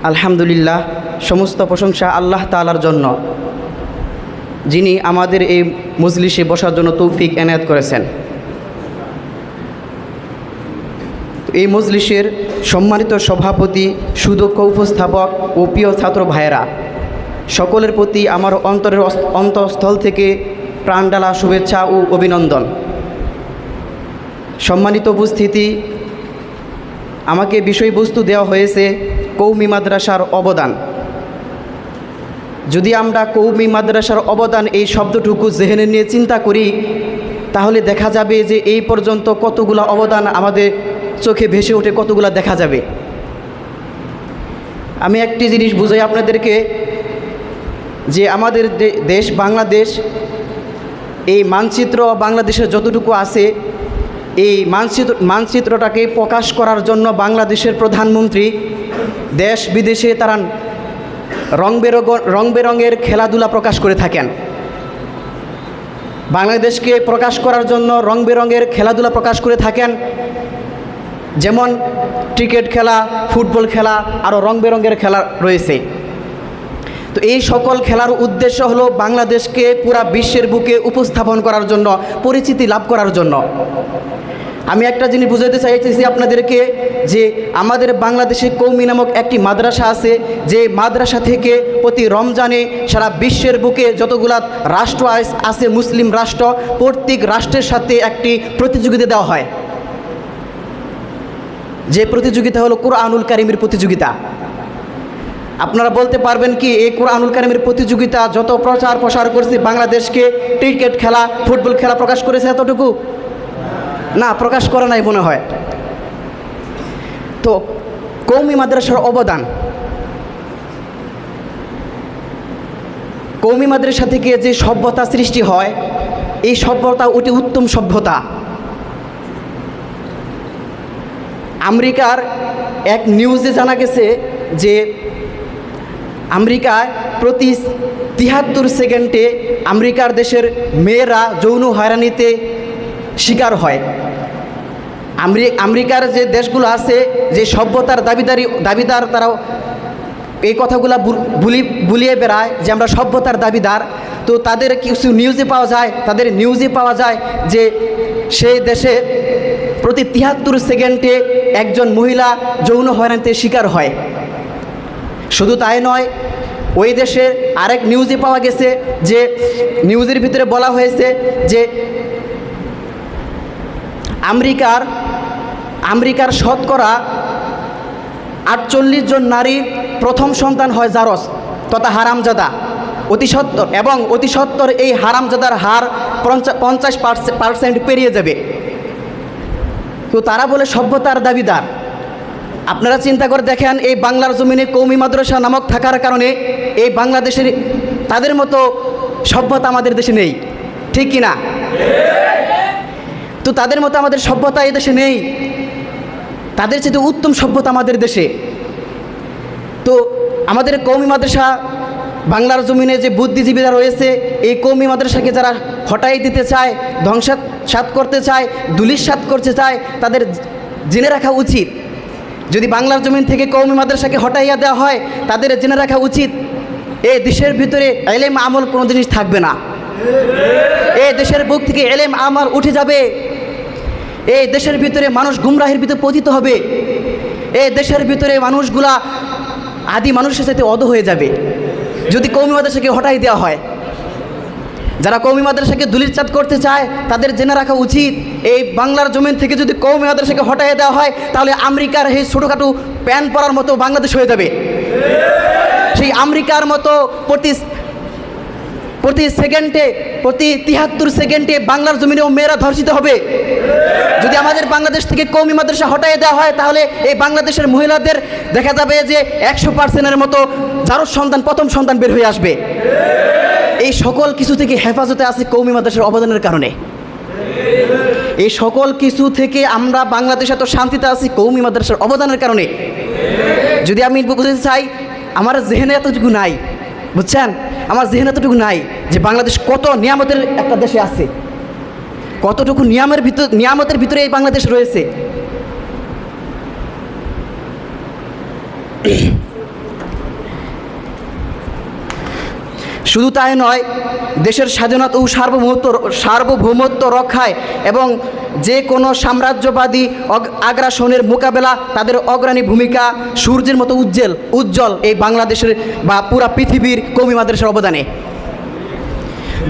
আলহামদুলিল্লাহ, সমস্ত প্রশংসা আল্লাহ তাআলার জন্য, যিনি আমাদের এই মজলিসে বসার জন্য তৌফিক এনায়েত করেছেন। এই মজলিসের সম্মানিত সভাপতি, সুদক্ষ উপস্থাপক ও প্রিয় ছাত্র ভাইয়েরা, সকলের প্রতি আমার অন্তরের অন্তঃস্থল থেকে প্রাণঢালা শুভেচ্ছা ও অভিনন্দন। সম্মানিত উপস্থিতি, আমাকে বিষয়বস্তু দেওয়া হয়েছে কওমি মাদ্রাসার অবদান। যদি আমরা কওমি মাদ্রাসার অবদান এই শব্দটুকু জেহেনে নিয়ে চিন্তা করি, তাহলে দেখা যাবে যে এই পর্যন্ত কতগুলো অবদান আমাদের চোখে ভেসে ওঠে, কতগুলো দেখা যাবে। আমি একটি জিনিস বুঝাই আপনাদেরকে, যে আমাদের দেশ বাংলাদেশ, এই মানচিত্র বাংলাদেশের যতটুকু আছে, এই মানচিত্রটাকে প্রকাশ করার জন্য বাংলাদেশের প্রধানমন্ত্রী দেশ বিদেশে তারা রং বেরঙের খেলাধুলা প্রকাশ করে থাকেন। বাংলাদেশকে প্রকাশ করার জন্য রং বেরঙের খেলাধুলা প্রকাশ করে থাকেন, যেমন ক্রিকেট খেলা, ফুটবল খেলা, আরও রং বেরঙের খেলা রয়েছে। তো এই সকল খেলার উদ্দেশ্য হলো বাংলাদেশকে পুরা বিশ্বের বুকে উপস্থাপন করার জন্য, পরিচিতি লাভ করার জন্য। আমি একটা জিনিস বুঝাতে চাইতেছি আপনাদেরকে, যে আমাদের বাংলাদেশে কওমি নামক একটি মাদ্রাসা আছে, যে মাদ্রাসা থেকে প্রতি রমজানে সারা বিশ্বের বুকে যতগুলা রাষ্ট্র আছে, মুসলিম রাষ্ট্র, প্রত্যেক রাষ্ট্রের সাথে একটি প্রতিযোগিতা দেওয়া হয়। যে প্রতিযোগিতা হলো কোরআনুল কারীমের প্রতিযোগিতা। আপনারা বলতে পারবেন কি, এই কোরআনুল কারীমের প্রতিযোগিতা যত প্রচার প্রসার করছে বাংলাদেশকে ক্রিকেট খেলা, ফুটবল খেলা প্রকাশ করেছে এতটুকু? না, প্রকাশ করা নাই মনে হয়। তো কওমি মাদ্রাসার অবদান, কওমি মাদ্রাসা থেকে যে সভ্যতা সৃষ্টি হয়, এই সভ্যতা অতি উত্তম সভ্যতা। আমেরিকার এক নিউজে জানা গেছে যে আমেরিকায় প্রতি ৭৩ সেকেন্ডে আমেরিকার দেশের মেয়েরা যৌন হয়রানিতে শিকার হয়। আমেরিকার যে দেশগুলো আছে, যে সভ্যতার দাবিদার, তারাও এই কথাগুলো ভুলিয়ে বেড়ায় যে আমরা সভ্যতার দাবিদার। তো তাদের কিছু নিউজে পাওয়া যায় যে সেই দেশে প্রতি ৭৩ সেকেন্ডে একজন মহিলা যৌন হয়রানিতে শিকার হয়। শুধু তাই নয়, ওই দেশের আরেক নিউজে পাওয়া গেছে, যে নিউজের ভিতরে বলা হয়েছে যে আমেরিকার শতকরা 48 জন নারী প্রথম সন্তান হয় জারজ তথা হারামজাদা। অতি সত্বর এই হারামজাদার হার 50% পেরিয়ে যাবে। তো তারা বলে সভ্যতার দাবিদার। আপনারা চিন্তা করে দেখেন, এই বাংলার জমিনে কওমি মাদ্রাসা নামক থাকার কারণে এই বাংলাদেশের তাদের মতো সভ্যতা আমাদের দেশে নেই, ঠিক কি না? তো তাদের মতো আমাদের সভ্যতা এই দেশে নেই, তাদের চেয়ে উত্তম সভ্যতা আমাদের দেশে। তো আমাদের কওমি মাদ্রাসা, বাংলার জমিনে যে বুদ্ধিজীবীরা রয়েছে, এই কওমি মাদ্রাসাকে যারা হটাই দিতে চায়, ধ্বংসাৎ করতে চায়, ধূলিসাৎ করতে চায়, তাদের জেনে রাখা উচিত, যদি বাংলার জমিন থেকে কওমি মাদ্রাসাকে হটাইয়া দেওয়া হয়, তাদের জেনে রাখা উচিত এই দেশের ভিতরে ইলম আমল কোনো জিনিস থাকবে না। এই দেশের বুক থেকে ইলম আমল উঠে যাবে। এই দেশের ভিতরে মানুষ গুমরাহির ভিতরে পতিত হবে। এই দেশের ভিতরে মানুষগুলা আদি মানুষের সাথে অধ হয়ে যাবে যদি কওমি মাদ্রাসাকে হটাই দেওয়া হয়। যারা কওমি মাদ্রাসাকে ধূলিসাৎ করতে চায়, তাদের জেনে রাখা উচিত, এই বাংলার জমিন থেকে যদি কওমি মাদ্রাসাকে হটাই দেওয়া হয়, তাহলে আমেরিকার এই ছোটোখাটো প্যান্ট পরার মতো বাংলাদেশ হয়ে যাবে। সেই আমেরিকার মতো প্রতি সেকেন্ডে, প্রতি ৭৩ সেকেন্ডে বাংলার জমিনেও মেয়েরা ধর্ষিত হবে। যদি আমাদের বাংলাদেশ থেকে কওমি মাদ্রাসা হটাই দেওয়া হয়, তাহলে এই বাংলাদেশের মহিলাদের দেখা যাবে যে 100%-এর মতো যারও সন্তান, প্রথম সন্তান বের হয়ে আসবে। এই সকল কিছু থেকে হেফাজতে আছে কওমি মাদ্রাসার অবদানের কারণে। এই সকল কিছু থেকে আমরা বাংলাদেশে এত শান্তিতে আছি কওমি মাদ্রাসার অবদানের কারণে। যদি আমি বুঝতে চাই, আমার জেহেনে এতটুকু নাই, বুঝছেন, আমার জেহেনে এতটুকু নাই যে বাংলাদেশ কত নিয়ামতের একটা দেশে আছে, কতটুকু নিয়ামতের ভিতরে এই বাংলাদেশ রয়েছে। শুধু তাই নয়, দেশের স্বাধীনতা ও সার্বভৌমত্ব রক্ষায় এবং যে কোনো সাম্রাজ্যবাদী আগ্রাসনের মোকাবেলা তাদের অগ্রণী ভূমিকা সূর্যের মতো উজ্জ্বল এই বাংলাদেশের বা পুরা পৃথিবীর কওমি মাদ্রাসার অবদানে।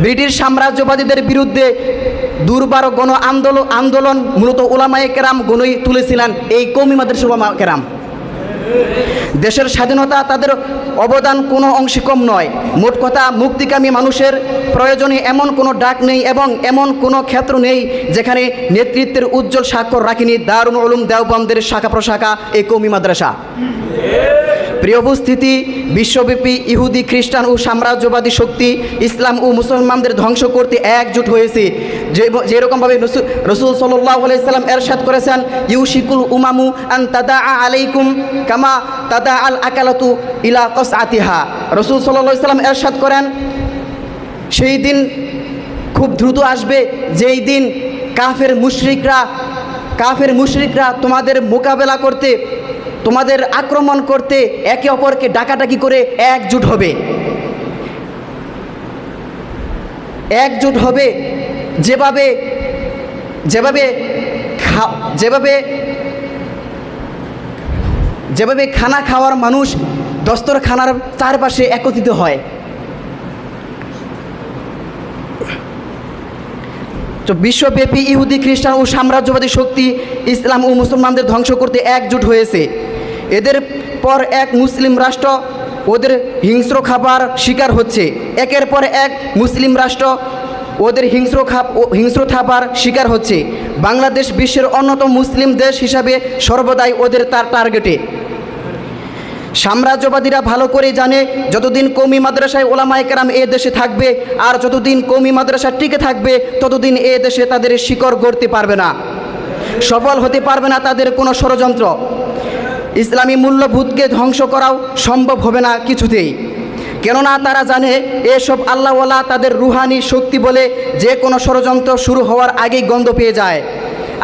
ব্রিটিশ সাম্রাজ্যবাদীদের বিরুদ্ধে দুর্বার গণ আন্দোলন মূলত উলামায়ে কেরাম গণই তুলেছিলেন, এই কওমি মাদ্রাসার উলামা কেরাম। দেশের স্বাধীনতা তাদের অবদান কোনো অংশে কম নয়। মোট কথা, মুক্তিকামী মানুষের প্রয়োজনে এমন কোনো ডাক নেই এবং এমন কোনো ক্ষেত্র নেই যেখানে নেতৃত্বের উজ্জ্বল স্বাক্ষর রাখেনি দারুল উলুম দেওবন্দের শাখা প্রশাখা এই কওমি মাদ্রাসা। প্রিয় উপস্থিতি, বিশ্বব্যাপী ইহুদি, খ্রিস্টান ও সাম্রাজ্যবাদী শক্তি ইসলাম ও মুসলমানদের ধ্বংস করতে একজোট হয়েছে। যেরকমভাবে রসুল সাল্লাল্লাহু আলাইহি সাল্লাম এরশাদ করেছেন, ইউশিকুল উমামু আন তাদাআ আলাইকুম কামা তাদা আল আকালাতু ইলা কসআতিহা। রসুল সাল্লাল্লাহু আলাইহি সাল্লাম এরশাদ করেন, সেই দিন খুব দ্রুত আসবে যেই দিন কাফের মুশরিকরা তোমাদের মোকাবেলা করতে, তোমাদের আক্রমণ করতে একে অপরকে ডাকাডাকি করে একজোট হবে। যেভাবে খানা খাওয়ার মানুষ দস্তরখানার চারপাশে একত্রিত হয়। তো বিশ্বব্যাপী ইহুদি, খ্রিস্টান ও সাম্রাজ্যবাদী শক্তি ইসলাম ও মুসলমানদের ধ্বংস করতে একজোট হয়েছে। এদের পর এক মুসলিম রাষ্ট্র ওদের হিংস্র খাবার শিকার হচ্ছে। একের পর এক মুসলিম রাষ্ট্র ওদের হিংস্র খাবার শিকার হচ্ছে। বাংলাদেশ বিশ্বের অন্যতম মুসলিম দেশ হিসাবে সর্বদাই ওদের তার টার্গেটে। সাম্রাজ্যবাদীরা ভালো করে জানে, যতদিন কওমি মাদ্রাসায় ওলামায়ে কেরাম এ দেশে থাকবে আর যতদিন কওমি মাদ্রাসা টিকে থাকবে ততদিন এ দেশে তাদের শিকড় গড়তে পারবে না, সফল হতে পারবে না তাদের কোনো ষড়যন্ত্র। ইসলামী মূল্যবোধকে ধ্বংস করাও সম্ভব হবে না কিছুতেই। কেননা তারা জানে এসব আল্লাহওয়ালা তাদের রুহানি শক্তি বলে যে কোনো ষড়যন্ত্র শুরু হওয়ার আগেই গন্ধ পেয়ে যায়।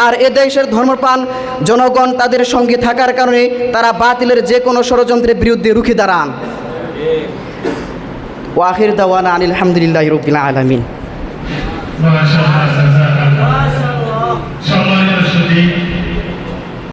আর এ দেশের ধর্মপ্রাণ জনগণ তাদের সঙ্গে থাকার কারণে তারা বাতিলের যে কোনো ষড়যন্ত্রের বিরুদ্ধে রুখে দাঁড়ান। ওয়াখির দাওয়ানা আনিল হামদুলিল্লাহি রাব্বিল আলামিন। মাশাআল্লাহ।